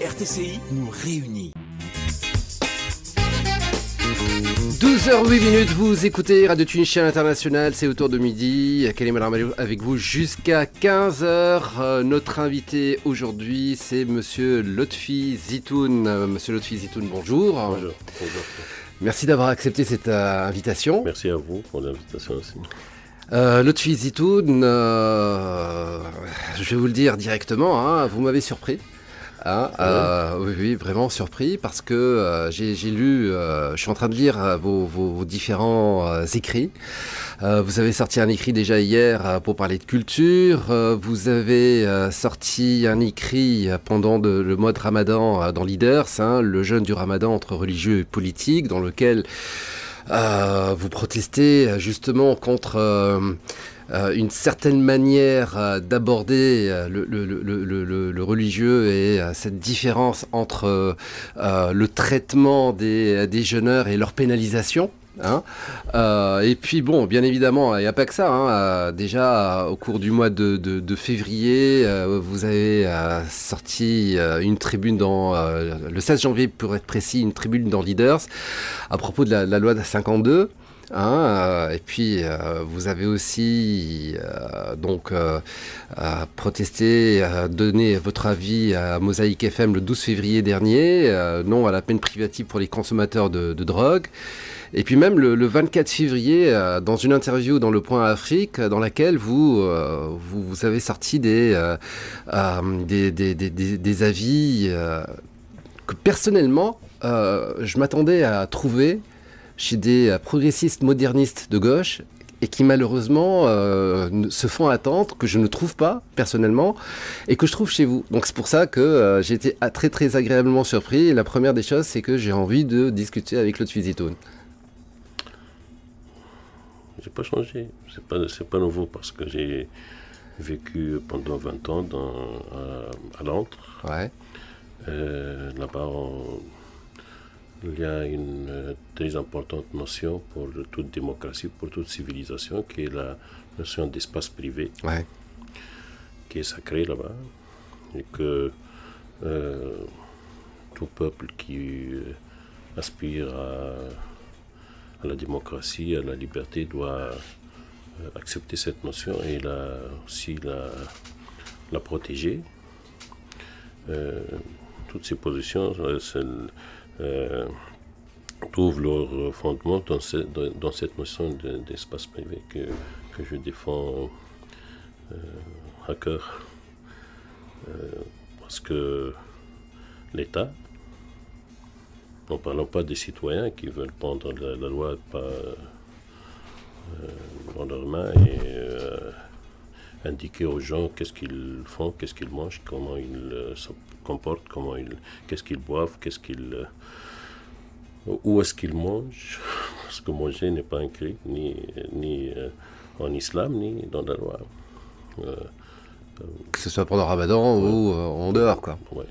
RTCI nous réunit. 12h08, vous écoutez Radio Tunisien International, c'est autour de midi. Kalim El avec vous jusqu'à 15h. Notre invité aujourd'hui, c'est Monsieur Lotfi Zitoun. Monsieur Lotfi Zitoun, bonjour. Bonjour. Merci d'avoir accepté cette invitation. Merci à vous pour l'invitation aussi. Lotfi Zitoun, je vais vous le dire directement, hein, vous m'avez surpris. Oui, vraiment surpris parce que j'ai lu, je suis en train de lire vos différents écrits. Vous avez sorti un écrit déjà hier pour parler de culture. Vous avez sorti un écrit pendant le mois de Ramadan dans Leaders, le jeûne du Ramadan entre religieux et politique, dans lequel vous protestez justement contre une certaine manière d'aborder le religieux et cette différence entre le traitement des jeûneurs et leur pénalisation. Et puis bon, bien évidemment, il n'y a pas que ça. Déjà, au cours du mois de février, vous avez sorti une tribune dans le 16 janvier, pour être précis, une tribune dans Leaders à propos de la loi de 52. Et puis vous avez aussi protesté, donné votre avis à Mosaïque FM le 12 février dernier, non à la peine privative pour les consommateurs de drogue. Et puis même le 24 février, dans une interview dans Le Point Afrique, dans laquelle vous avez sorti des avis que personnellement, je m'attendais à trouver chez des progressistes modernistes de gauche et qui malheureusement se font attendre, que je ne trouve pas personnellement et que je trouve chez vous. Donc c'est pour ça que j'ai été très très agréablement surpris. Et la première des choses, c'est que j'ai envie de discuter avec Lotfi Zitoun. J'ai pas changé, c'est pas nouveau parce que j'ai vécu pendant 20 ans à Londres. Ouais. Là-bas, il y a une très importante notion pour toute démocratie, pour toute civilisation, qui est la notion d'espace privé, qui est sacrée là-bas, et que tout peuple qui aspire à la démocratie, à la liberté, doit accepter cette notion et aussi la protéger. Toutes ces positions trouvent leur fondement dans cette notion d'espace privé que je défends à cœur. Parce que l'État, n'en parlons pas des citoyens qui veulent prendre la loi dans leurs mains et indiquer aux gens qu'est-ce qu'ils font, qu'est-ce qu'ils mangent, comment ils se comportent, qu'est-ce qu'ils boivent, où est-ce qu'ils mangent, parce que manger n'est pas inscrit ni en islam, ni dans la loi. Que ce soit pendant le Ramadan ou en dehors, quoi. Ouais.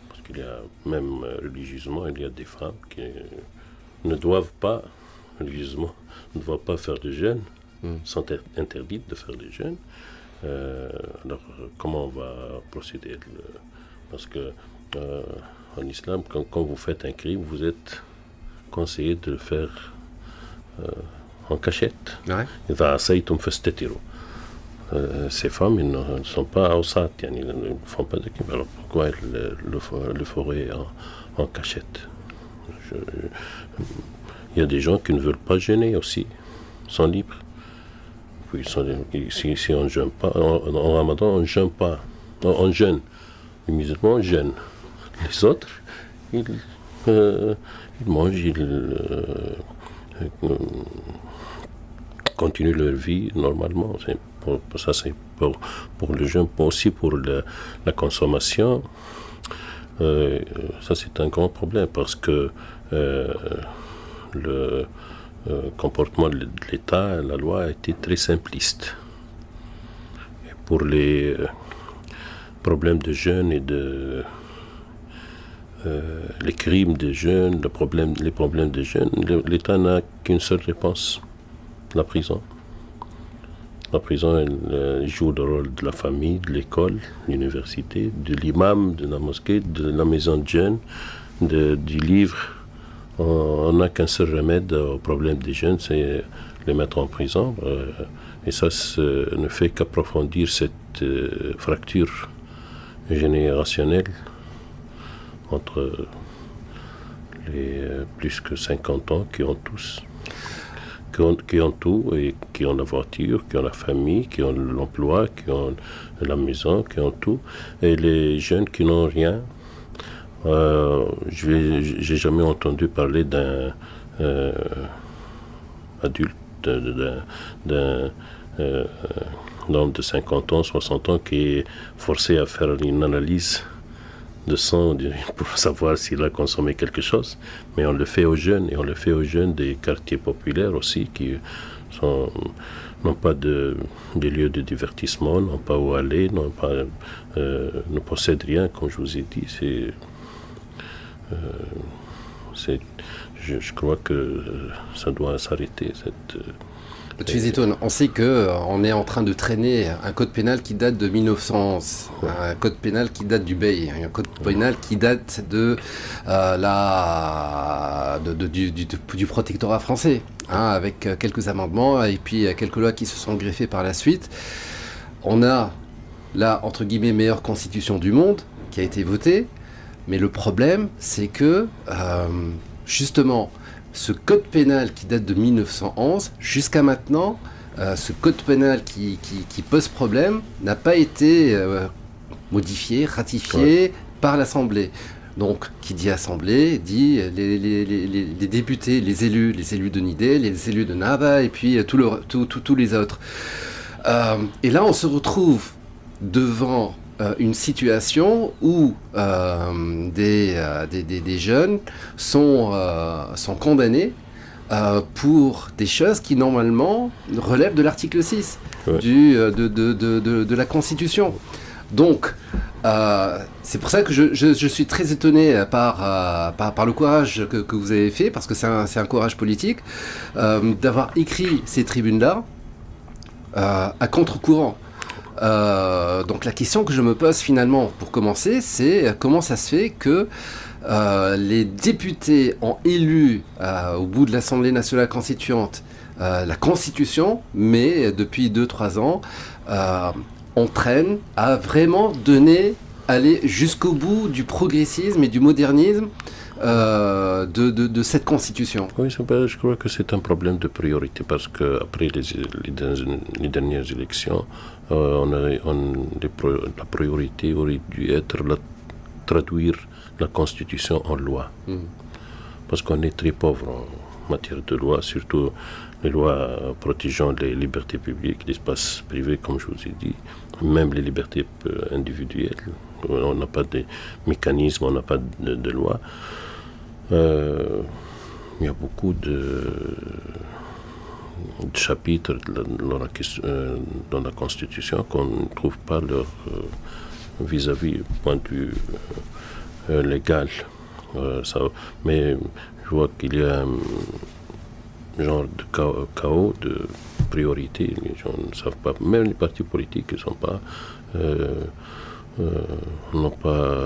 Parce qu'il y a, même religieusement, il y a des femmes qui ne doivent pas, religieusement, ne doivent pas faire de jeûne, sont interdites de faire des jeûnes. Alors, comment on va procéder? Parce que en islam, quand vous faites un crime, vous êtes conseillé de le faire en cachette. Ces femmes, elles ne sont pas au sat, elles ne font pas de crime. Alors pourquoi elles le feraient en cachette? Il y a des gens qui ne veulent pas jeûner aussi, sont libres. Si on ne jeûne pas, en Ramadan, on ne jeûne pas. On jeûne. Les musulmans jeûnent. Les autres, ils mangent, ils continuent leur vie normalement. Ça, c'est pour le jeûne, aussi pour la consommation. Ça, c'est un grand problème parce que le comportement de l'État, la loi a été très simpliste. Et pour les problèmes de jeunes et les crimes des jeunes, les problèmes des jeunes, l'État n'a qu'une seule réponse, la prison. La prison, elle joue le rôle de la famille, de l'école, de l'université, de l'imam, de la mosquée, de la maison de jeunes, du livre. On n'a qu'un seul remède au problème des jeunes, c'est les mettre en prison. Et ça ne fait qu'approfondir cette fracture générationnelle entre les plus que 50 ans qui ont tous, qui ont tout, et qui ont la voiture, qui ont la famille, qui ont l'emploi, qui ont la maison, qui ont tout, et les jeunes qui n'ont rien. J'ai jamais entendu parler d'un adulte, d'un homme de 50 ans, 60 ans qui est forcé à faire une analyse de sang pour savoir s'il a consommé quelque chose. Mais on le fait aux jeunes, et on le fait aux jeunes des quartiers populaires aussi, qui n'ont pas de lieux de divertissement, n'ont pas où aller, ne possèdent rien, comme je vous ai dit. Je crois que ça doit s'arrêter. Lotfi Zitoun, on sait qu'on est en train de traîner un code pénal qui date de 1911, un code pénal qui date du Bey, un code pénal qui date du protectorat français, avec quelques amendements et puis quelques lois qui se sont greffées par la suite. On a la, entre guillemets, meilleure constitution du monde qui a été votée, mais le problème, c'est que, justement, ce code pénal qui date de 1911, jusqu'à maintenant, ce code pénal qui pose problème n'a pas été modifié, ratifié par l'Assemblée. Donc, qui dit Assemblée, dit les députés, les élus de Nidé, les élus de Naba, et puis tous les autres. Et là, on se retrouve devant une situation où des jeunes sont condamnés pour des choses qui normalement relèvent de l'article 6 de la Constitution. Donc, c'est pour ça que je suis très étonné par le courage que vous avez fait, parce que c'est un courage politique, d'avoir écrit ces tribunes-là à contre-courant. Donc la question que je me pose finalement pour commencer, c'est comment ça se fait que les députés ont élu au bout de l'Assemblée nationale constituante la Constitution, mais depuis 2-3 ans, on traîne à vraiment aller jusqu'au bout du progressisme et du modernisme de cette Constitution. Oui, je crois que c'est un problème de priorité, parce qu'après les dernières élections, la priorité aurait dû être traduire la Constitution en loi. Parce qu'on est très pauvre en matière de loi, surtout les lois protégeant les libertés publiques, l'espace privé, comme je vous ai dit, même les libertés individuelles. On n'a pas de mécanisme, on n'a pas de loi. Il y a beaucoup de chapitres dans la Constitution qu'on ne trouve pas leur vis-à-vis du point de vue légal. Mais je vois qu'il y a un genre de chaos de priorité. Les gens ne savent pas, même les partis politiques n'ont pas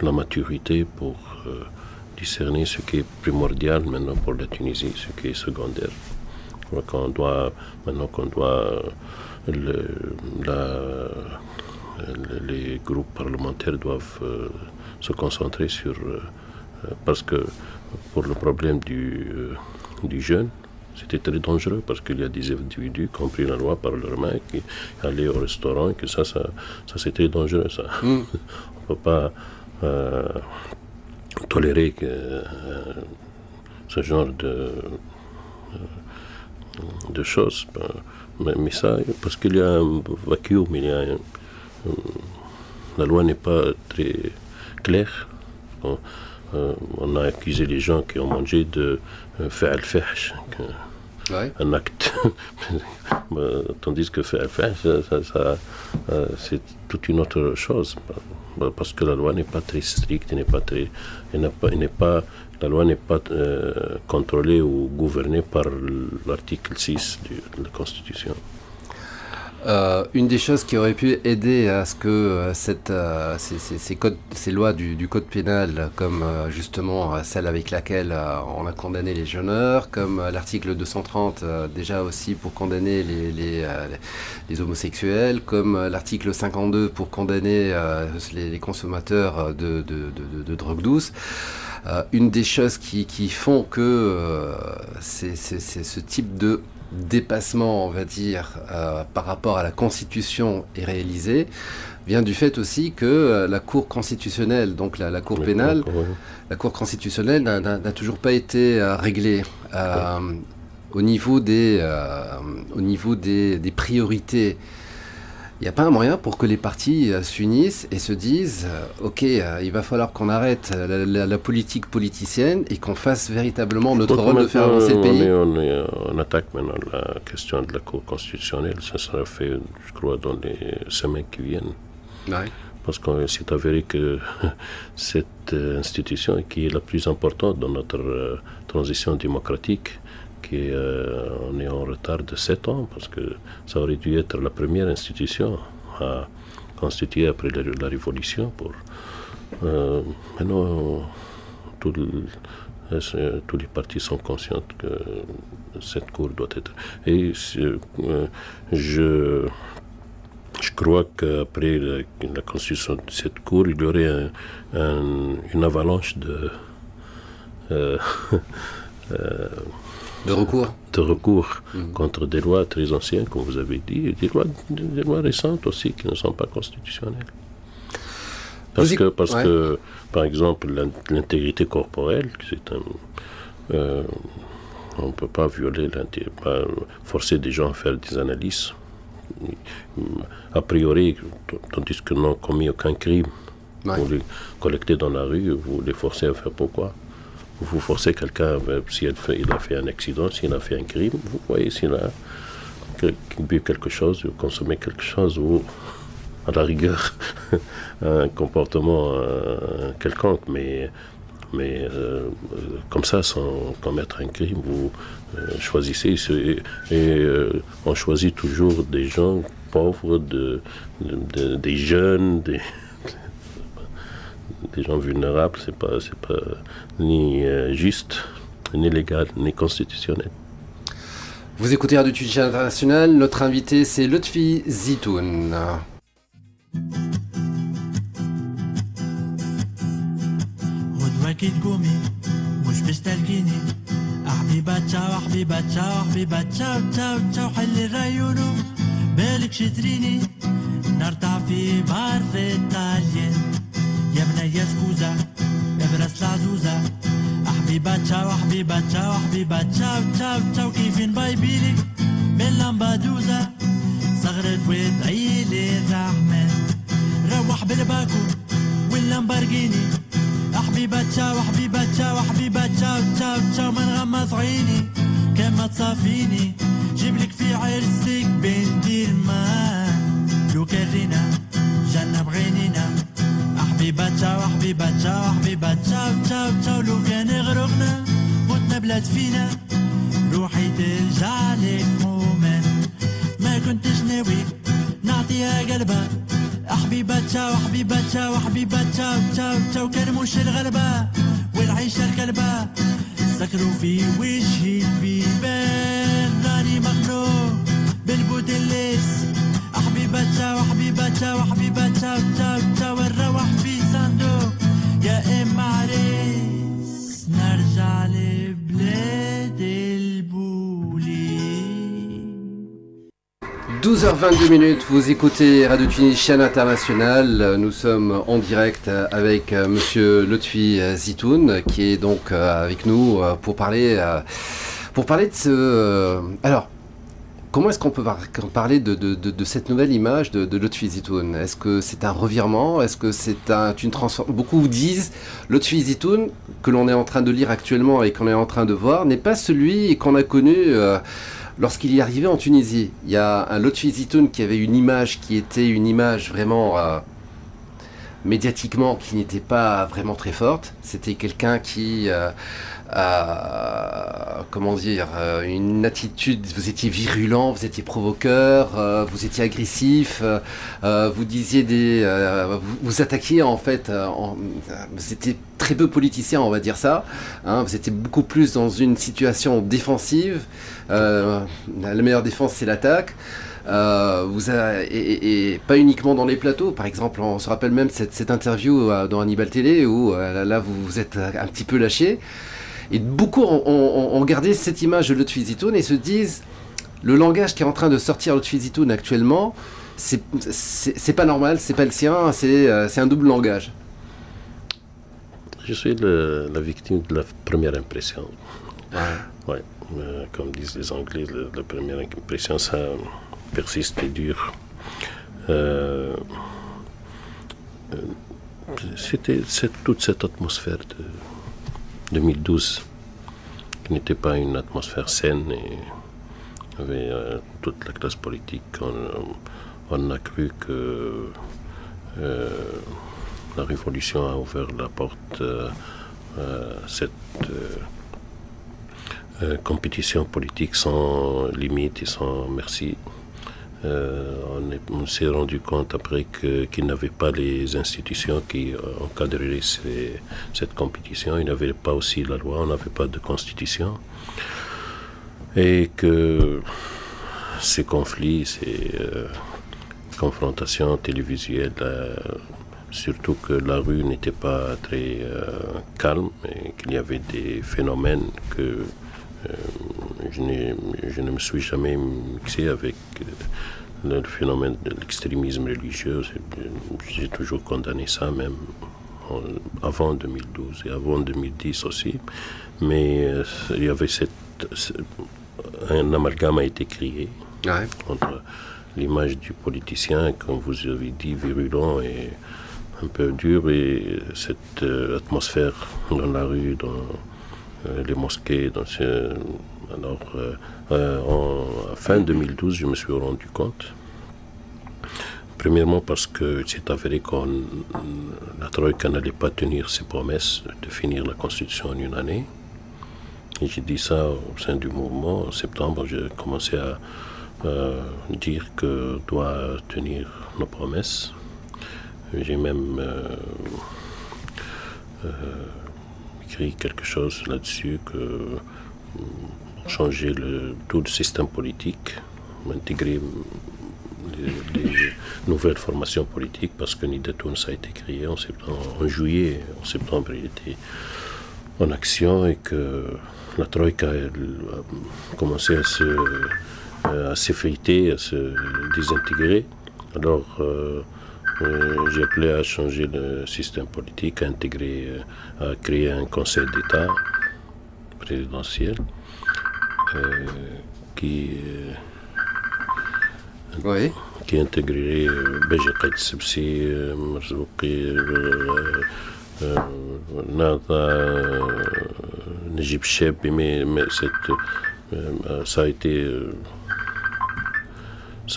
la maturité pour discerner ce qui est primordial maintenant pour la Tunisie, ce qui est secondaire. Maintenant qu'on doit les groupes parlementaires doivent se concentrer sur parce que pour le problème du jeune, c'était très dangereux, parce qu'il y a des individus qui ont pris la loi par leurs mains, qui allaient au restaurant, et que ça c'est très dangereux, ça. On ne peut pas tolérer ce genre de choses. Mais ça, parce qu'il y a un vacuum, la loi n'est pas très claire. On a accusé les gens qui ont mangé de fa'al fahsh, un acte. Tandis que fa'al fahsh, c'est toute une autre chose. Parce que la loi n'est pas très stricte, la loi n'est pas contrôlée ou gouvernée par l'article 6 de la Constitution. Une des choses qui aurait pu aider à ce que ces lois du code pénal, comme justement celle avec laquelle on a condamné les jeûneurs, comme l'article 230 déjà aussi pour condamner les homosexuels, comme l'article 52 pour condamner les consommateurs de drogue douce. Une des choses qui font que c'est ce type de dépassement, on va dire, par rapport à la Constitution est réalisé, vient du fait aussi que la Cour constitutionnelle, donc la Cour pénale, la Cour constitutionnelle n'a toujours pas été réglée au niveau des priorités. Il n'y a pas un moyen pour que les partis s'unissent et se disent ok, il va falloir qu'on arrête la politique politicienne et qu'on fasse véritablement notre rôle de faire avancer le pays. On attaque maintenant la question de la Cour constitutionnelle. Ça sera fait, je crois, dans les semaines qui viennent. Ouais. Parce qu'on s'est avéré que cette institution qui est la plus importante dans notre transition démocratique, on est en retard de 7 ans, parce que ça aurait dû être la première institution à constituer après la Révolution. Maintenant, tous les partis sont conscients que cette Cour doit être... Et je crois qu'après la constitution de cette Cour, il y aurait une avalanche de recours contre des lois très anciennes, comme vous avez dit, et des lois récentes aussi qui ne sont pas constitutionnelles. Parce que, par exemple, l'intégrité corporelle, on ne peut pas forcer des gens à faire des analyses. A priori, tandis que n'ont commis aucun crime, vous les collectez dans la rue, vous les forcez à faire pourquoi? Vous forcez quelqu'un, si il a fait un accident, s'il a fait un crime, vous voyez s'il a bu quelque chose, ou consommé quelque chose, ou à la rigueur un comportement quelconque, mais comme ça, sans commettre un crime, vous choisissez, et on choisit toujours des gens pauvres, des jeunes, des gens vulnérables. C'est pas ni juste, ni légal, ni constitutionnel. Vous écoutez Radio Tunisia International. Notre invité, c'est Lotfi Zitoun. غدوة تقومي مش باش تلقيني حبيبة تشاو حبيبة تشاو حبيبة تشاو تشاو تشاو حل الريونو بالك شتريني نرتع في بار ايطاليان يا بنية سكوزة يا براس العزوزة حبيبة تشاو حبيبة تشاو حبيبة تشاو تشاو تشاو كيفين بايبيلي من لامبادوزا صغرت وضعيلي الرحمن روح بالباكو واللامبرجيني حبيبة تشاو حبيبة تشاو حبيبة تشاو تشاو تشاو ما نغمض عيني كما تصافيني جيبلك في عرسك بنتي الماء لو كرينا جنة بغينينا حبيبة تشاو حبيبة تشاو حبيبة تشاو تشاو تشاو لو كان غرقنا متنا بلاد فينا روحي ترجع لك مؤمن ما كنتش ناوي نعطيها قلبها حبيبة تشاو حبيبة تشاو حبيبة تشاو تشاو تشاو كرموش الغلبة والعيشة الكلبة سكروا في وجهي البيبان راني مخنوق بالبودليس حبيبة تشاو حبيبة تشاو حبيبة تشاو تشاو تشاو نروح في صندوق يا إما عريس نرجع لبلاد البولي. 12h22, vous écoutez Radio Tunisia International. Nous sommes en direct avec Monsieur Lotfi Zitoun, qui est donc avec nous pour parler de ce... Alors, comment est-ce qu'on peut parler de cette nouvelle image de Lotfi Zitoun? Est-ce que c'est un revirement? Est-ce que c'est une transformation? Beaucoup disent Lotfi Zitoun, que l'on est en train de lire actuellement et qu'on est en train de voir, n'est pas celui qu'on a connu... Lorsqu'il est arrivé en Tunisie, il y a un Lotfi Zitoun qui avait une image qui était une image vraiment médiatiquement qui n'était pas vraiment très forte. C'était quelqu'un qui comment dire, une attitude, vous étiez virulent, vous étiez provoqueur, vous étiez agressif, vous disiez vous attaquiez en fait, vous étiez très peu politicien, on va dire ça, hein, vous étiez beaucoup plus dans une situation défensive, la meilleure défense c'est l'attaque. Et pas uniquement dans les plateaux, par exemple, on se rappelle même cette interview dans Hannibal Télé où là vous êtes un petit peu lâché. Et beaucoup ont gardé cette image de Lotfi Zitoun et se disent le langage qui est en train de sortir Lotfi Zitoun actuellement, c'est pas normal, c'est pas le sien, c'est un double langage. Je suis la victime de la première impression. Ouais. Comme disent les Anglais, la première impression, ça persiste et dure. C'était toute cette atmosphère de 2012 qui n'était pas une atmosphère saine et avec toute la classe politique. On a cru que la révolution a ouvert la porte à cette compétition politique sans limite et sans merci. On s'est rendu compte après qu'il n'avait pas les institutions qui encadreraient cette compétition. Il n'avait pas aussi la loi, on n'avait pas de constitution. Et que ces conflits, ces confrontations télévisuelles, surtout que la rue n'était pas très calme et qu'il y avait des phénomènes que je ne me suis jamais mixé avec le phénomène de l'extrémisme religieux. J'ai toujours condamné ça, même avant 2012 et avant 2010 aussi. Mais il y avait un amalgame a été créé entre l'image du politicien, comme vous avez dit, virulent et un peu dur, et cette atmosphère dans la rue, dans les mosquées. Alors, en fin 2012, je me suis rendu compte. Premièrement parce que c'est avéré que la Troïka n'allait pas tenir ses promesses de finir la Constitution en une année. Et j'ai dit ça au sein du mouvement. En septembre, j'ai commencé à dire que doit tenir nos promesses. J'ai même écrit quelque chose là-dessus, que changer tout le système politique, intégrer les nouvelles formations politiques, parce que Nidatoun, ça a été créé en juillet. En septembre, il était en action, et que la Troïka a commencé à s'effriter, à se désintégrer. Alors, j'ai appelé à changer le système politique, à créer un conseil d'État présidentiel qui intégrerait Beji Qaïd Sebsi, Marzouki, Nada, Najib Cheb, mais ça a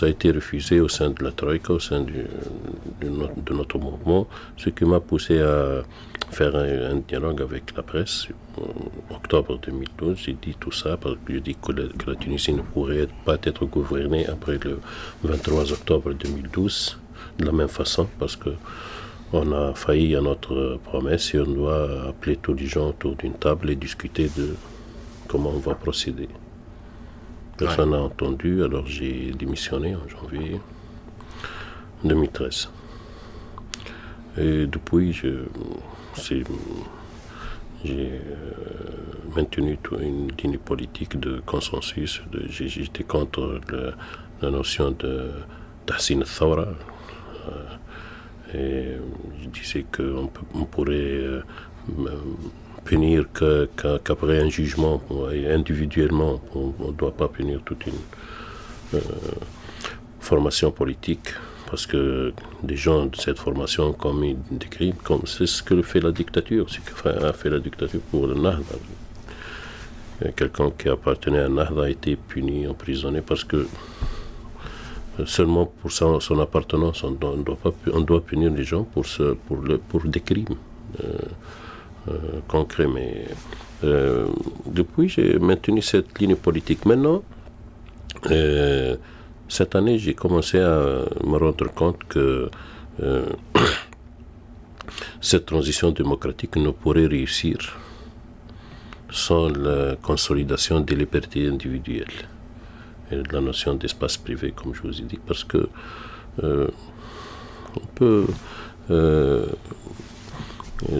été refusé au sein de la Troïka, au sein de notre mouvement, ce qui m'a poussé à faire un dialogue avec la presse. En octobre 2012, j'ai dit tout ça, parce que j'ai dit que la Tunisie ne pourrait pas être gouvernée après le 23 octobre 2012, de la même façon, parce qu'on a failli à notre promesse et on doit appeler tous les gens autour d'une table et discuter de comment on va procéder. Personne n'a entendu, alors j'ai démissionné en janvier 2013. Et depuis, j'ai maintenu une ligne politique de consensus. J'étais contre la notion de Tahsin al-Thawra. Et je disais qu'on pourrait punir qu'après un jugement, et individuellement. On ne doit pas punir toute une formation politique, parce que des gens de cette formation ont commis des crimes, comme c'est ce que fait la dictature, c'est ce qu'a fait la dictature pour le Nahda. Quelqu'un qui appartenait à Nahda a été puni, emprisonné, parce que seulement pour son appartenance. On doit punir les gens pour des crimes concrets. Mais depuis, j'ai maintenu cette ligne politique. Maintenant, cette année, j'ai commencé à me rendre compte que cette transition démocratique ne pourrait réussir sans la consolidation des libertés individuelles et de la notion d'espace privé, comme je vous ai dit, parce que on peut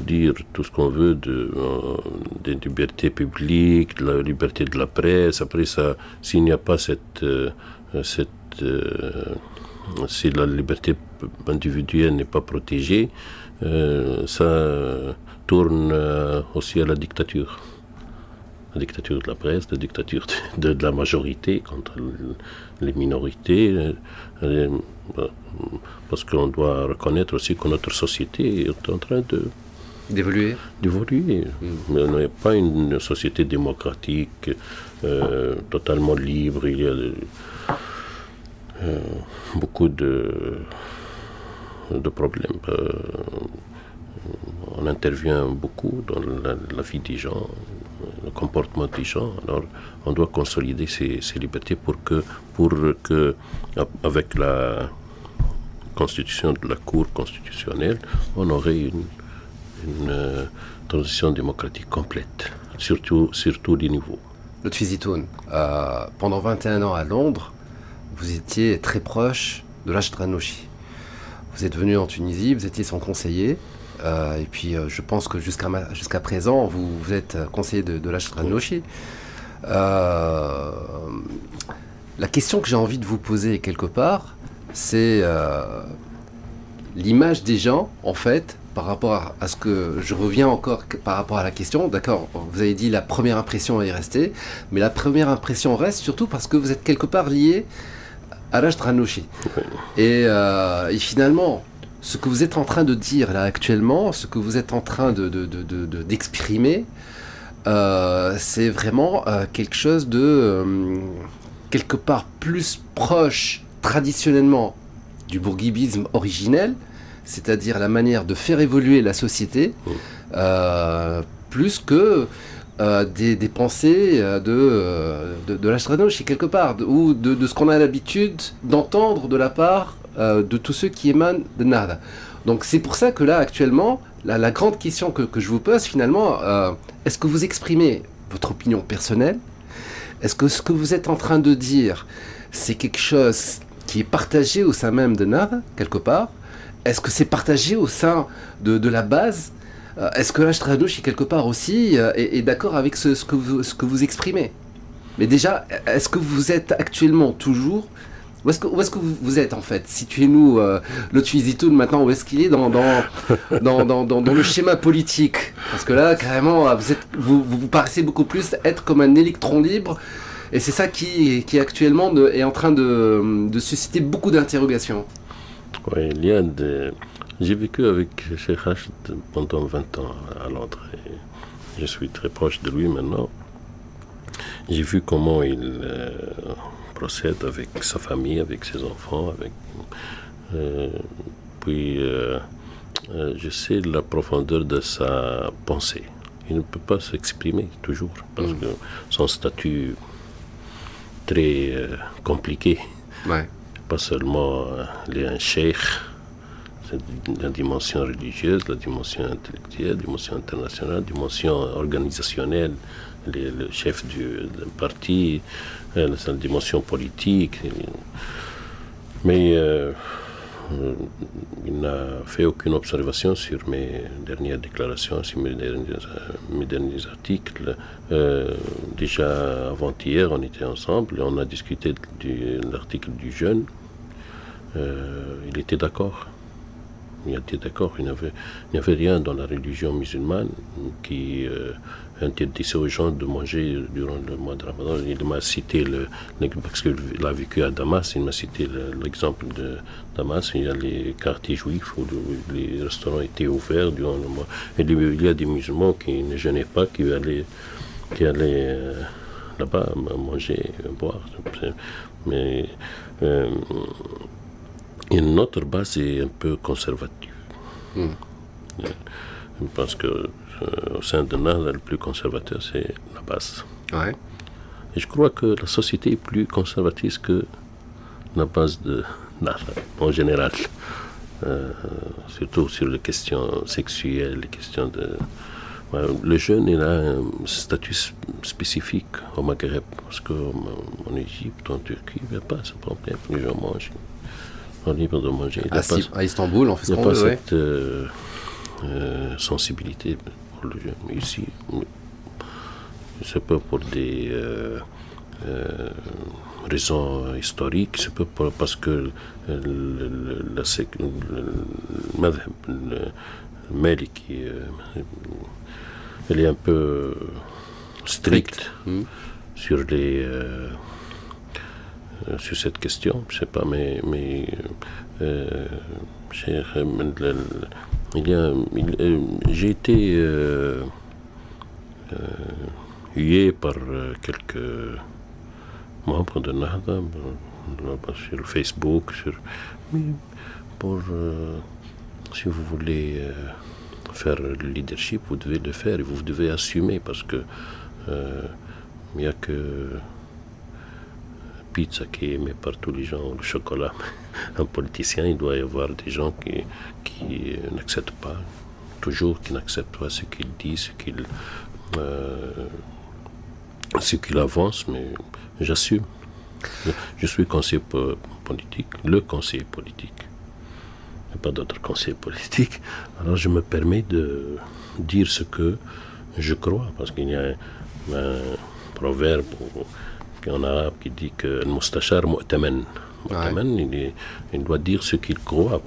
dire tout ce qu'on veut des libertés publiques, de la liberté de la presse. Après ça, s'il n'y a pas si la liberté individuelle n'est pas protégée, ça tourne aussi à la dictature. La dictature de la presse, la dictature de la majorité contre les minorités, parce qu'on doit reconnaître aussi que notre société est en train d'évoluer. Mais on n'est pas une société démocratique, totalement libre. Il y a beaucoup de problèmes. On intervient beaucoup dans la vie des gens, le comportement des gens. Alors, on doit consolider ces libertés pour que, avec la constitution de la Cour constitutionnelle, on aurait une transition démocratique complète, surtout les niveaux. Lotfi Zitoun, pendant 21 ans à Londres, vous étiez très proche de Rachid Ghannouchi. Vous êtes venu en Tunisie, vous étiez son conseiller. Et puis je pense que jusqu'à présent, vous êtes conseiller de Rachid Ghannouchi. La question que j'ai envie de vous poser quelque part, c'est l'image des gens, en fait, par rapport à ce que je reviens encore par rapport à la question. D'accord, vous avez dit la première impression est restée, mais la première impression reste surtout parce que vous êtes quelque part lié à Rachid Ghannouchi. Oui. Et finalement, ce que vous êtes en train de dire là actuellement, ce que vous êtes en train d'exprimer, c'est vraiment quelque chose de quelque part plus proche traditionnellement du bourguibisme originel, c'est-à-dire la manière de faire évoluer la société, plus que des pensées de Rachid Ghannouchi quelque part, ou de ce qu'on a l'habitude d'entendre de la part de tous ceux qui émanent de Nahda. Donc c'est pour ça que là actuellement, la grande question que je vous pose finalement, est-ce que vous exprimez votre opinion personnelle? Est-ce que ce que vous êtes en train de dire, c'est quelque chose qui est partagé au sein même de Nahda, quelque part? Est-ce que c'est partagé au sein de la base? Est-ce que Rachid Ghannouchi quelque part aussi est d'accord avec ce que vous exprimez? Mais déjà, est-ce que vous êtes actuellement toujours... Où est-ce que vous êtes en fait? Situez-nous, Lotfi Zitoun maintenant, où est-ce qu'il est dans le schéma politique? Parce que là, carrément, vous paraissez beaucoup plus être comme un électron libre, et c'est ça qui actuellement est en train de susciter beaucoup d'interrogations. Oui, j'ai vécu avec Cheikh Rachid pendant 20 ans à Londres, et je suis très proche de lui maintenant. J'ai vu comment il procède avec sa famille, avec ses enfants, puis je sais la profondeur de sa pensée. Il ne peut pas s'exprimer toujours parce que son statut très compliqué. Ouais. Pas seulement un cheikh, c'est la dimension religieuse, la dimension intellectuelle, la dimension internationale, la dimension organisationnelle, le chef d'un parti, la dimension politique. Mais il n'a fait aucune observation sur mes dernières déclarations, sur mes derniers articles. Déjà avant-hier, on était ensemble et on a discuté de l'article du jeune. Il était d'accord. Il était d'accord. Il n'y avait rien dans la religion musulmane qui interdisait aux gens de manger durant le mois de Ramadan. Il m'a cité, parce qu'il a vécu à Damas, il m'a cité l'exemple de Damas. Il y a les quartiers juifs où les restaurants étaient ouverts durant le mois. Et il y a des musulmans qui ne jeûnaient pas, qui allaient là-bas manger, boire. Mais une autre base est un peu conservative. Parce que au sein de Nahda, le plus conservateur, c'est la base. Ouais. Et je crois que la société est plus conservatrice que la base de Nahda, en général. Surtout sur les questions sexuelles, les questions de... Le jeune, il a un statut spécifique au Maghreb, parce qu'en Égypte, en Turquie, il n'y a pas ce problème. Les gens mangent, ils sont libres de manger. À Istanbul, on fait ce qu'on veut. Il n'y a pas cette sensibilité pour le jeune. Mais ici, c'est pas pour des raisons historiques, c'est pas parce que le Maliki, elle est un peu stricte sur cette question. Je sais pas, mais j'ai été hué par quelques membres de Nahda sur Facebook, pour si vous voulez faire le leadership, vous devez le faire et vous devez assumer, parce que il n'y a que pizza qui est aimée par tous les gens, le chocolat. Un politicien, il doit y avoir des gens qui n'acceptent pas, toujours qui n'acceptent pas ce qu'il dit, ce qu'il avance, mais j'assume. Je suis conseiller politique, le conseiller politique. Il n'y a pas d'autres conseillers politiques. Alors je me permets de dire ce que je crois, parce qu'il y a un proverbe en arabe qui dit que le mustachar mu'taman. Il doit dire ce qu'il croit,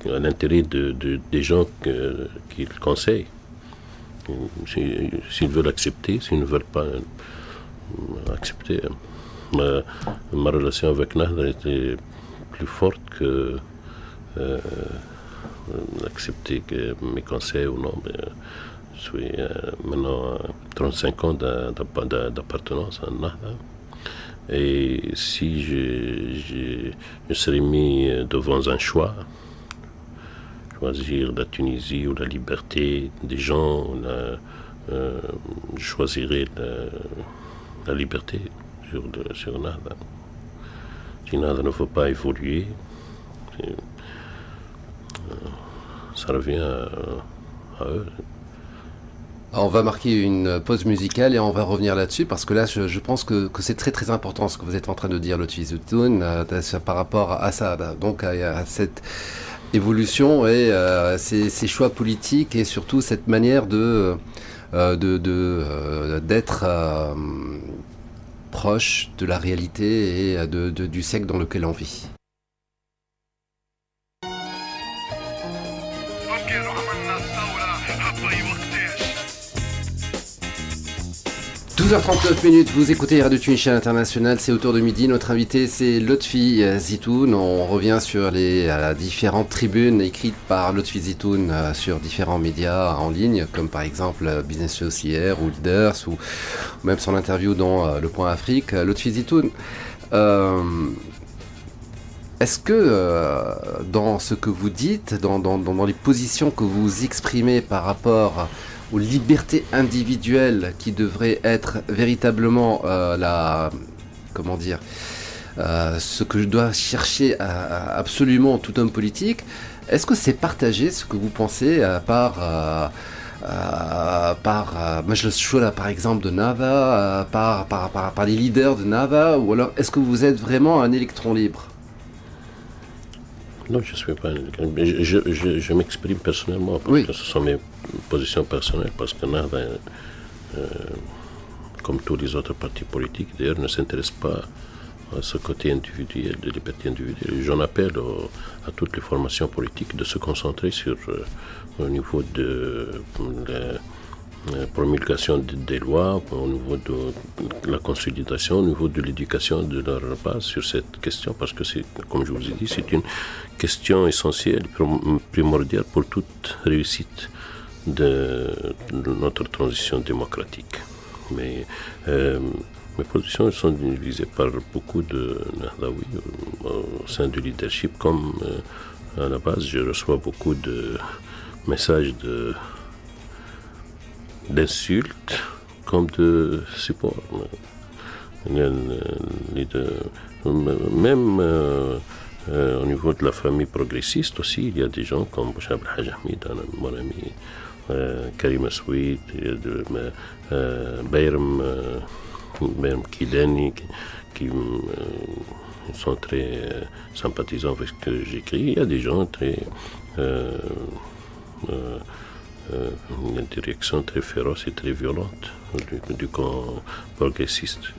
à l'intérêt des gens qu'il conseille. S'ils veulent accepter, s'ils ne veulent pas accepter. Ma relation avec Nahda était plus forte que accepter que mes conseils ou non. Je suis maintenant 35 ans d'appartenance à Nahda. Et si je serais mis devant un choix, choisir la Tunisie ou la liberté des gens, je choisirais la liberté sur Nahda. Si Nahda ne veut pas évoluer, ça revient à eux. On va marquer une pause musicale et on va revenir là-dessus, parce que là je pense que c'est très très important ce que vous êtes en train de dire, Lotfi Zitoun, par rapport à ça, donc à cette évolution et ces choix politiques, et surtout cette manière d'être proche de la réalité et du siècle dans lequel on vit. 12h39, vous écoutez Radio Tunisia International, c'est autour de midi. Notre invité, c'est Lotfi Zitoun. On revient sur les différentes tribunes écrites par Lotfi Zitoun sur différents médias en ligne, comme par exemple Business News hier ou Leaders, ou même son interview dans Le Point Afrique. Lotfi Zitoun, est-ce que dans ce que vous dites, dans les positions que vous exprimez par rapport aux libertés individuelles qui devraient être véritablement ce que je dois chercher absolument tout homme politique, est-ce que c'est partagé ce que vous pensez par Majlis Shura par exemple de Nahda, par les leaders de Nahda, ou alors est-ce que vous êtes vraiment un électron libre? Non, je ne suis pas un électron libre. Je m'exprime personnellement, parce que ce sont mes positions personnelles, parce que Nahda, comme tous les autres partis politiques, d'ailleurs, ne s'intéresse pas à ce côté individuel, de liberté individuelle. J'en appelle à toutes les formations politiques de se concentrer sur, au niveau de la promulgation des lois, au niveau de la consolidation, au niveau de l'éducation de leur base sur cette question, parce que c'est, comme je vous ai dit, c'est une question essentielle, primordiale pour toute réussite de notre transition démocratique. Mais Mes positions sont utilisées par beaucoup de Nahdawi au sein du leadership. Comme à la base, je reçois beaucoup de messages d'insultes comme de support. Même au niveau de la famille progressiste aussi, il y a des gens comme Bouchab El Haj Ahmed, mon ami, Karim Aswid, Bayram Kidani, qui sont très sympathisants avec ce que j'écris. Il y a des gens très... une direction très féroce et très violente du camp progressiste.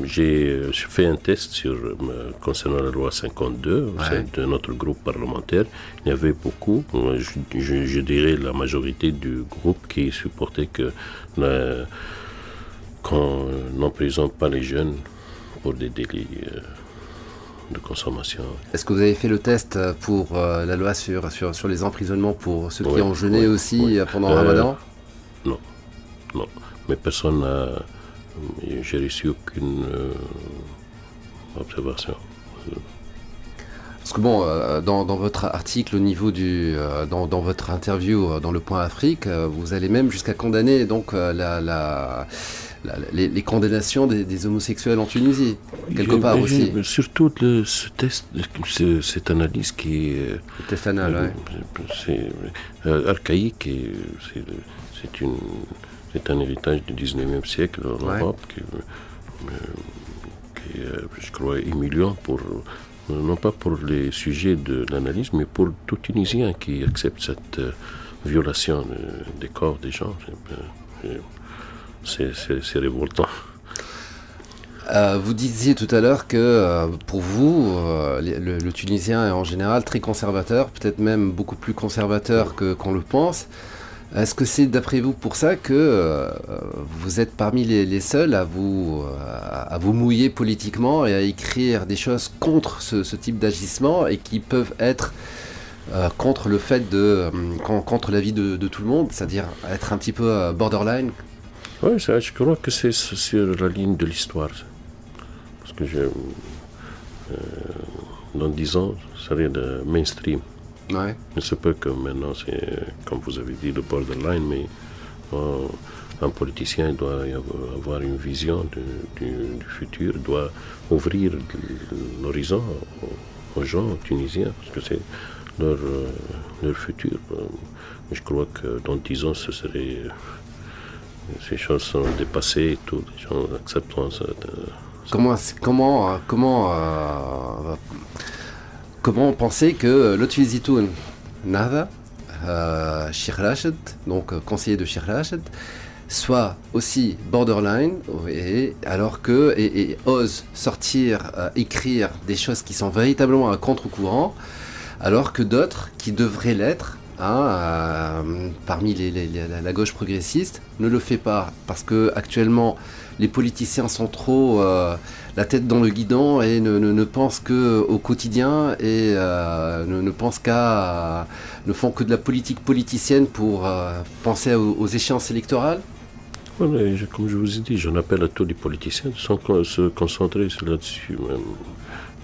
J'ai fait un test concernant la loi 52 au sein de notre groupe parlementaire. Il y avait beaucoup, je dirais la majorité du groupe qui supportait qu'on n'emprisonne pas les jeunes pour des délits de consommation. Est-ce que vous avez fait le test pour la loi sur les emprisonnements pour ceux qui ont jeûné aussi pendant le Ramadan? Non, mais personne n'a... J'ai reçu aucune observation. Parce que bon, dans votre article au niveau dans votre interview dans le Point Afrique, vous allez même jusqu'à condamner donc les condamnations des homosexuels en Tunisie, quelque part aussi. Surtout ce test, cette analyse qui est... Le test anal, c'est archaïque et c'est un héritage du 19e siècle en Europe qui est, je crois, humiliant non pas pour les sujets de l'analyse, mais pour tout Tunisien qui accepte cette violation des corps des gens. C'est révoltant. Vous disiez tout à l'heure que pour vous, le Tunisien est en général très conservateur, peut-être même beaucoup plus conservateur qu'on le pense. Est-ce que c'est d'après vous pour ça que vous êtes parmi les seuls à vous mouiller politiquement et à écrire des choses contre ce type d'agissement et qui peuvent être contre le fait contre la vie de tout le monde, c'est-à-dire être un petit peu borderline? Oui, je crois que c'est sur la ligne de l'histoire. Parce que dans 10 ans, ça serait le mainstream. Ouais. Il se peut que maintenant, c'est, comme vous avez dit, le borderline, mais un politicien doit avoir une vision du futur, doit ouvrir l'horizon aux gens tunisiens, parce que c'est leur futur. Je crois que dans 10 ans, ces choses sont dépassées et tout, les gens accepteront ça. Comment penser que Lotfi Zitoun Nahda, Cheikh Rachid, donc conseiller de Cheikh Rachid, soit aussi borderline et ose sortir, écrire des choses qui sont véritablement à contre-courant, alors que d'autres qui devraient l'être, parmi la gauche progressiste, ne le fait pas parce que actuellement les politiciens sont trop la tête dans le guidon et ne pensent qu'au quotidien et ne font que de la politique politicienne pour penser aux échéances électorales. Voilà, comme je vous ai dit, j'en appelle à tous les politiciens de se concentrer là-dessus.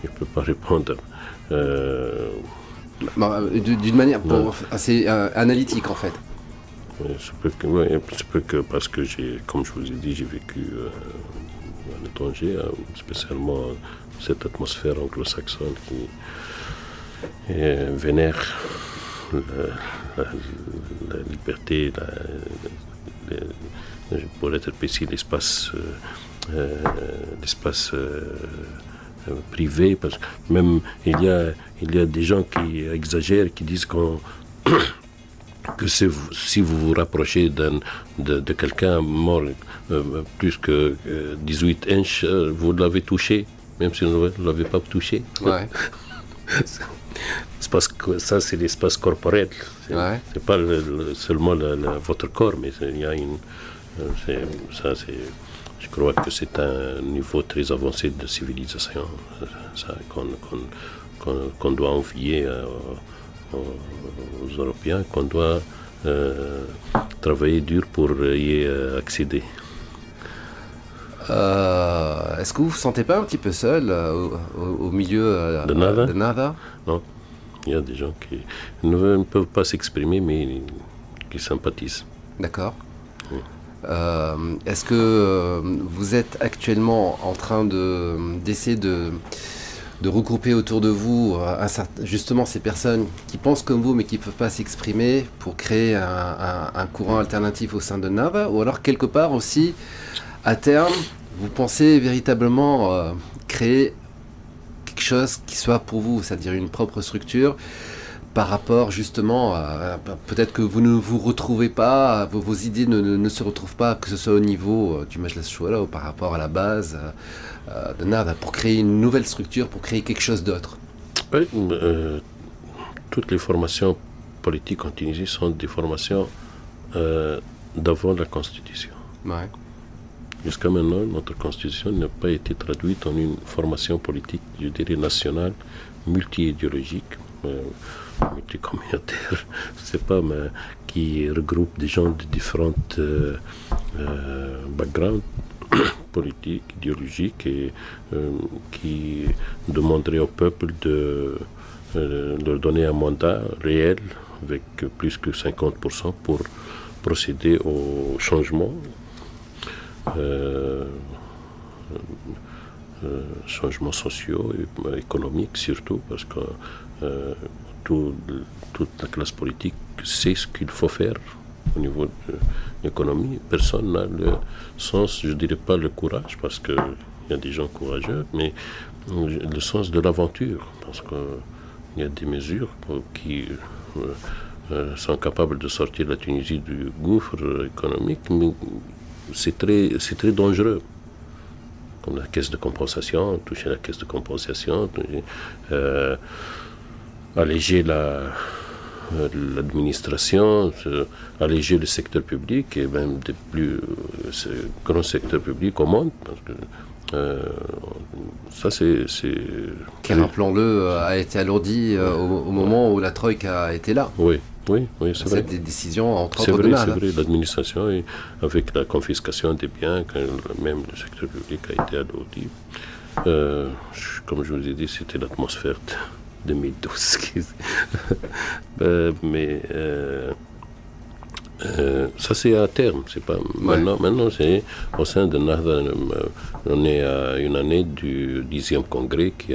Je ne peux pas répondre. D'une manière assez analytique en fait. C'est peu que parce que comme je vous ai dit, j'ai vécu à l'étranger, spécialement cette atmosphère anglo-saxonne qui vénère la liberté, pour être précis, l'espace privé, parce que même il y a des gens qui exagèrent, qui disent que si vous vous rapprochez de quelqu'un mort plus que 18 inches, vous l'avez touché, même si vous ne l'avez pas touché. Ouais. C'est parce que ça, c'est l'espace corporel. C'est pas seulement votre corps, mais il y a je crois que c'est un niveau très avancé de civilisation, ça, qu'on doit envier aux Européens, qu'on doit travailler dur pour y accéder. Est-ce que vous vous sentez pas un petit peu seul au milieu De Nada? de Nada? Non. Il y a des gens qui ne peuvent pas s'exprimer, mais qui sympathisent. D'accord. Oui. Est-ce que vous êtes actuellement en train d'essayer de regrouper autour de vous justement ces personnes qui pensent comme vous mais qui ne peuvent pas s'exprimer pour créer un courant alternatif au sein de Nada? Ou alors quelque part aussi, à terme, vous pensez véritablement créer quelque chose qui soit pour vous, c'est-à-dire une propre structure par rapport justement à peut-être que vous ne vous retrouvez pas, vos idées ne se retrouvent pas, que ce soit au niveau du Majlis Shura ou par rapport à la base de Nada, pour créer une nouvelle structure, pour créer quelque chose d'autre? Oui, toutes les formations politiques en Tunisie sont des formations d'avant la Constitution. Ouais. Jusqu'à maintenant, notre Constitution n'a pas été traduite en une formation politique, je dirais, nationale, multi-idéologique, multicommunautaire, je ne sais pas, mais qui regroupe des gens de différents backgrounds politiques, idéologiques, et qui demanderait au peuple de leur donner un mandat réel avec plus que 50% pour procéder au changement. Changements sociaux et économiques surtout, parce que toute la classe politique sait ce qu'il faut faire au niveau de l'économie. Personne n'a le sens, je dirais pas le courage, parce qu'il y a des gens courageux, mais le sens de l'aventure, parce qu'il y a des mesures qui sont capables de sortir la Tunisie du gouffre économique, mais c'est très dangereux. Comme la caisse de compensation, toucher la caisse de compensation, alléger l'administration, alléger le secteur public et même des plus grands secteurs publics au monde. Parce que ça, c'est... Qui, rappelons-le, a été alourdi au moment où la Troïka a été là. Oui, c'est vrai. C'est des décisions entre autres de Nada. C'est vrai, l'administration, avec la confiscation des biens, même le secteur public a été alourdi. Comme je vous ai dit, c'était l'atmosphère de 2012. Mais ça, c'est à terme. C'est pas maintenant, c'est au sein de Nada. On est à une année du 10e congrès qui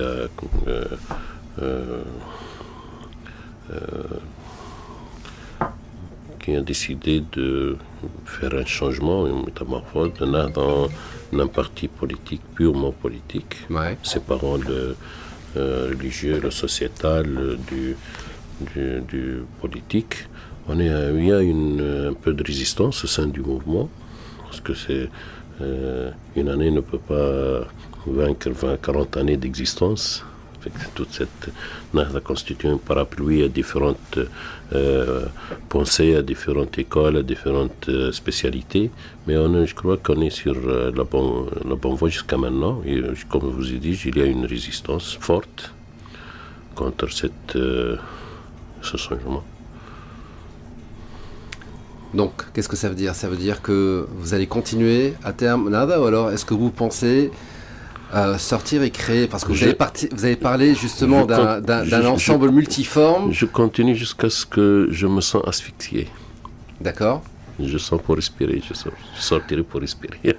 a décidé de faire un changement, une métamorphose dans un parti politique, purement politique, séparant le religieux, le sociétal du politique. Il y a un peu de résistance au sein du mouvement, parce que une année ne peut pas vaincre 40 années d'existence. Toute cette Nada constitue un parapluie à différentes pensées, à différentes écoles, à différentes spécialités. Mais je crois qu'on est sur la bonne voie jusqu'à maintenant. Et comme je vous ai dit, il y a une résistance forte contre ce changement. Donc, qu'est-ce que ça veut dire? Ça veut dire que vous allez continuer à terme Nada, ou alors est-ce que vous pensez sortir et créer, parce que vous avez parlé justement d'un ensemble multiforme. Je continue jusqu'à ce que je me sens asphyxié. D'accord. Je sens pour respirer, je sortirai pour respirer.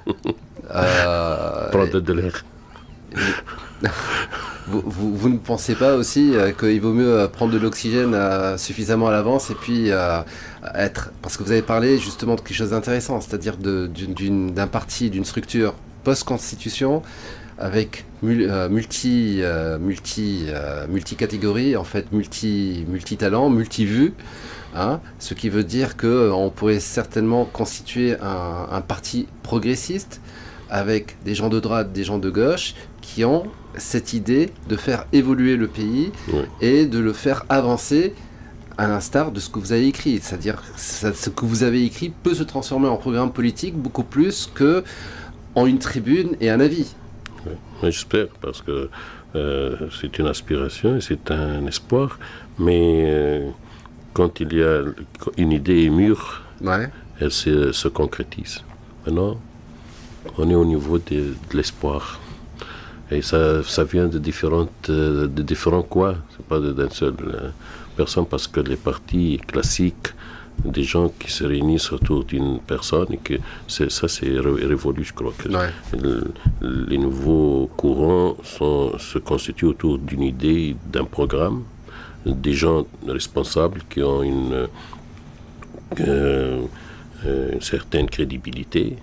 Prendre de l'air. Vous ne pensez pas aussi qu'il vaut mieux prendre de l'oxygène suffisamment à l'avance et puis parce que vous avez parlé justement de quelque chose d'intéressant, c'est-à-dire d'un parti, d'une structure post-constitution avec multi-catégories, en fait multi-talents, multi-vues, hein, ce qui veut dire qu'on pourrait certainement constituer un parti progressiste avec des gens de droite, des gens de gauche, qui ont cette idée de faire évoluer le pays et de le faire avancer à l'instar de ce que vous avez écrit. C'est-à-dire ce que vous avez écrit peut se transformer en programme politique beaucoup plus qu'en une tribune et un avis. Oui, j'espère, parce que c'est une aspiration et c'est un espoir, mais quand il y a une idée est mûre, elle se concrétise. Maintenant, on est au niveau de l'espoir. Et ça vient de différents quoi. C'est pas d'une seule personne, parce que les partis classiques, des gens qui se réunissent autour d'une personne, et que c'est révolu, je crois. Que les nouveaux courants se constituent autour d'une idée, d'un programme, des gens responsables qui ont une certaine crédibilité,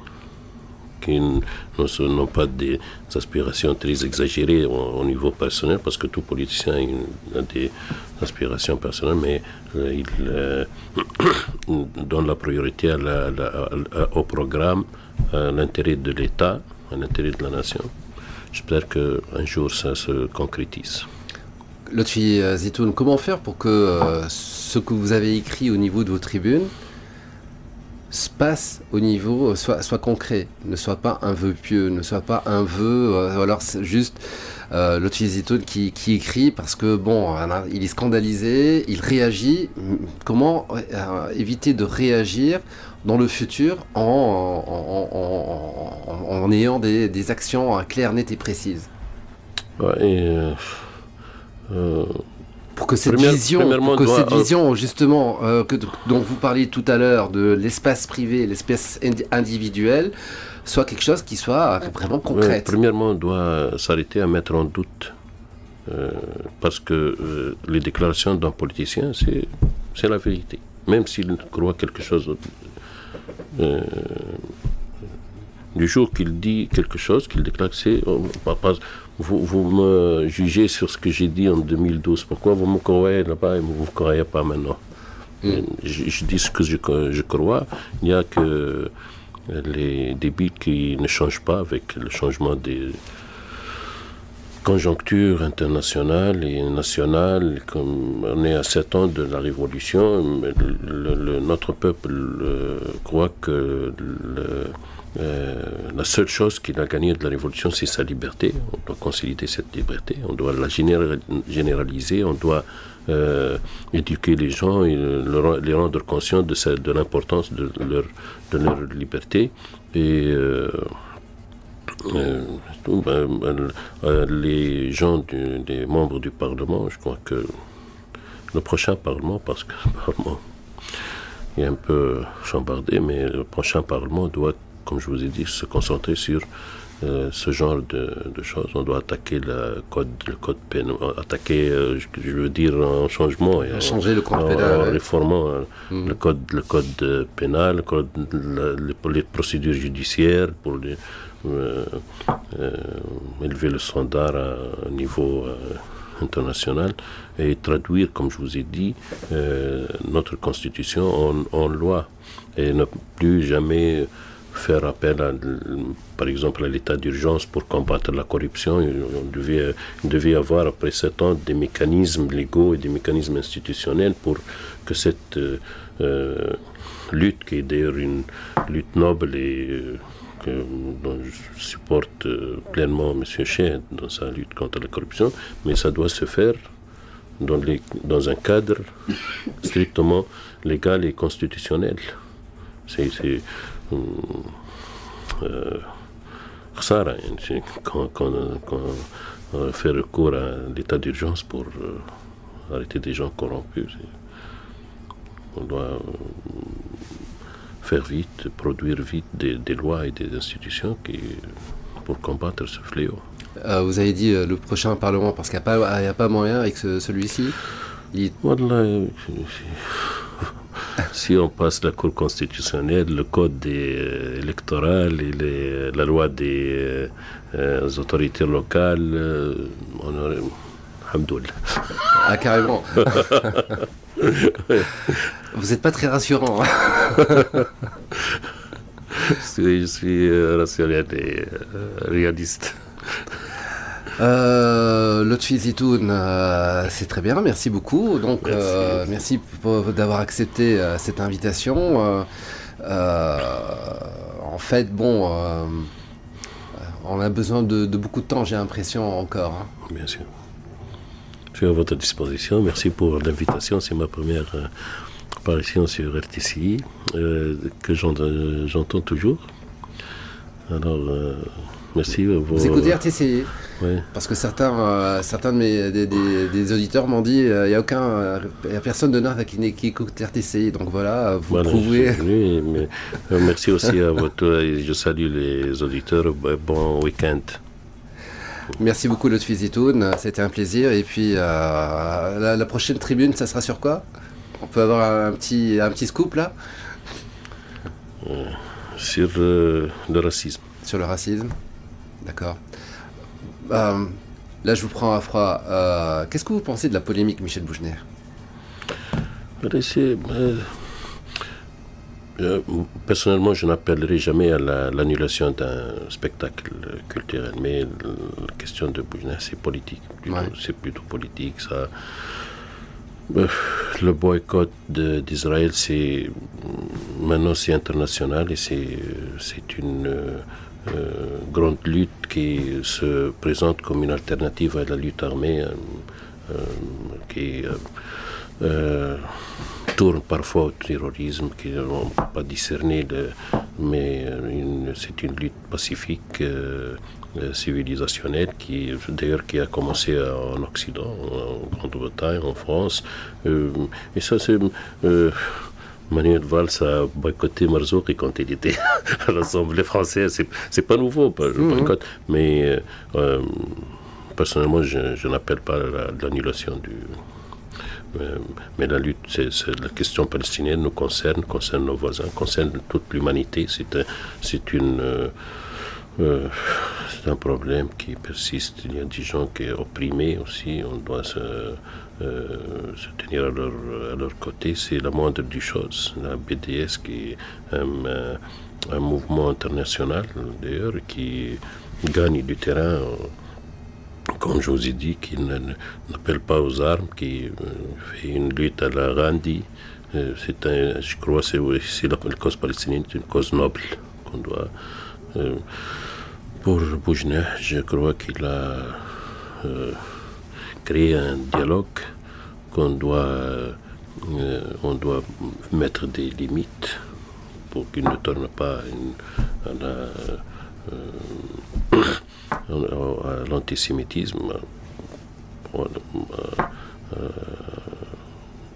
qui n'ont pas des aspirations très exagérées au niveau personnel, parce que tout politicien a des aspirations personnelles, mais il donne la priorité au programme, à l'intérêt de l'État, à l'intérêt de la nation. J'espère qu'un jour ça se concrétise. Lotfi Zitoun, comment faire pour que ce que vous avez écrit au niveau de vos tribunes se passe au niveau, soit concret, ne soit pas un vœu pieux, ne soit pas un vœu, alors c'est juste Lotfi Zitoun qui écrit parce que bon, il est scandalisé, il réagit. Comment éviter de réagir dans le futur en ayant des actions claires, nettes et précises? Pour que cette vision, justement, dont vous parliez tout à l'heure, de l'espace privé, l'espace individuel, soit quelque chose qui soit vraiment concret. Premièrement, on doit s'arrêter à mettre en doute, parce que les déclarations d'un politicien, c'est la vérité. Même s'il croit quelque chose, du jour qu'il dit quelque chose, qu'il déclare que c'est... Vous me jugez sur ce que j'ai dit en 2012. Pourquoi vous me croyez là-bas et vous ne me croyez pas maintenant? Je dis ce que je crois. Il n'y a que les débits qui ne changent pas avec le changement des conjonctures internationales et nationales. Comme on est à 7 ans de la Révolution, notre peuple croit que la seule chose qu'il a gagnée de la Révolution, c'est sa liberté. On doit consolider cette liberté, on doit la généraliser, on doit éduquer les gens et les rendre conscients de l'importance de leur liberté. Et les gens des membres du Parlement, je crois que le prochain Parlement, parce que le Parlement est un peu chambardé, mais le prochain Parlement doit, comme je vous ai dit, se concentrer sur ce genre de choses. On doit attaquer le code pénal, je veux dire en changement, changer le code pénal, en réformant le code pénal, les procédures judiciaires pour élever le standard à un niveau international et traduire, comme je vous ai dit, notre constitution en loi et ne plus jamais faire appel, par exemple, à l'état d'urgence pour combattre la corruption. Il devait avoir, après 7 ans, des mécanismes légaux et des mécanismes institutionnels pour que cette lutte, qui est d'ailleurs une lutte noble et dont je supporte pleinement M. Cheikh dans sa lutte contre la corruption, mais ça doit se faire dans un cadre strictement légal et constitutionnel. C'est quand on fait recours à l'état d'urgence pour arrêter des gens corrompus, on doit faire vite, produire vite des lois et des institutions pour combattre ce fléau. Vous avez dit le prochain Parlement, parce qu'il n'y a pas moyen avec celui-ci. Voilà, si on passe la Cour constitutionnelle, le code électoral et la loi des autorités locales, on aurait... Hamdoul. Ah, carrément. Vous n'êtes pas très rassurant. Je suis rationnel et réaliste. Lotfi Zitoun, c'est très bien, merci beaucoup. Donc, merci d'avoir accepté cette invitation. En fait, bon, on a besoin de beaucoup de temps, j'ai l'impression, encore. Hein. Bien sûr. Je suis à votre disposition. Merci pour l'invitation. C'est ma première apparition sur RTCI, que j'entends toujours. Alors, merci. Vous écoutez RTCI? Oui. Parce que certains des auditeurs m'ont dit il n'y a personne de Nantes qui écoute RTCI. Donc voilà, vous pouvez. Merci aussi à votre. Je salue les auditeurs. Bon week-end. Merci beaucoup, Lotfi Zitoun. C'était un plaisir. Et puis, la prochaine tribune, ça sera sur quoi? On peut avoir un petit scoop là? Sur le racisme. Sur le racisme? D'accord. Là, je vous prends à froid. Qu'est-ce que vous pensez de la polémique Michel Bouchner? Personnellement, je n'appellerai jamais à l'annulation d'un spectacle culturel, mais la question de Bouchner, c'est politique. C'est plutôt politique. Ça. Le boycott d'Israël, maintenant c'est international et c'est une grande lutte qui se présente comme une alternative à la lutte armée qui tourne parfois au terrorisme, qui n'ont pas discerné, mais c'est une lutte pacifique, civilisationnelle, qui a commencé en Occident, en Grande-Bretagne, en France. Et ça, c'est... Manuel Valls a boycotté Marzouk quand il était à l'Assemblée française. C'est pas nouveau, le boycott, mais personnellement, je n'appelle pas l'annulation du... Mais la lutte, la question palestinienne nous concerne nos voisins, concerne toute l'humanité. C'est un problème qui persiste. Il y a des gens qui sont opprimés aussi. On doit se tenir à leur côté. C'est la moindre des choses. La BDS, qui est un mouvement international, d'ailleurs, qui gagne du terrain. Comme je vous ai dit, qui n'appelle pas aux armes, qui fait une lutte à la Gandhi. Je crois que la cause palestinienne est une cause noble qu'on doit. Pour Bouchner, je crois qu'il a créé un dialogue on doit mettre des limites pour qu'il ne tourne pas à l'antisémitisme.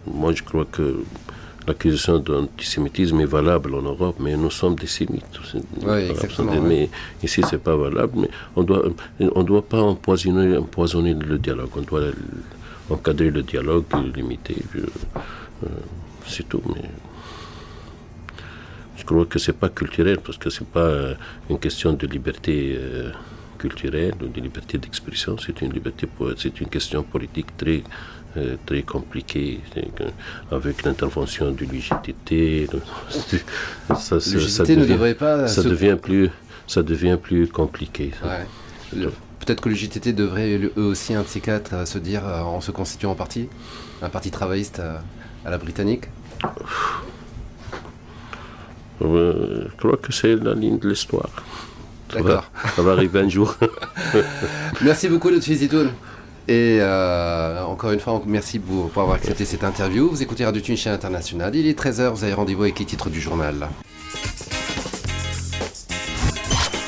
Moi, je crois que l'accusation d'antisémitisme est valable en Europe, mais nous sommes des sémites. Oui, exactement. Mais ici, c'est pas valable. Mais on doit pas empoisonner le dialogue. On doit encadrer le dialogue, limiter. C'est tout. Mais je crois que c'est pas culturel, parce que c'est pas une question de liberté culturelle ou de liberté d'expression. C'est une question politique très compliqué, avec l'intervention du l'UGTT. Ça devient plus compliqué. Ouais. Peut-être que l'UGTT devrait eux aussi, un de ces quatre, se dire en se constituant un parti travailliste à la britannique. Je crois que c'est la ligne de l'histoire. D'accord. Ça va arriver un jour. Merci beaucoup, Lotfi Zitoun. Et encore une fois, merci pour avoir accepté cette interview. Vous écoutez Radio Tunisien International. Il est 13h, vous avez rendez-vous avec les titres du journal.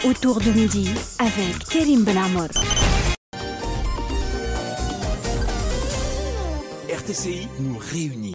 Autour de midi, avec Karim Benamor. RTCI nous réunit.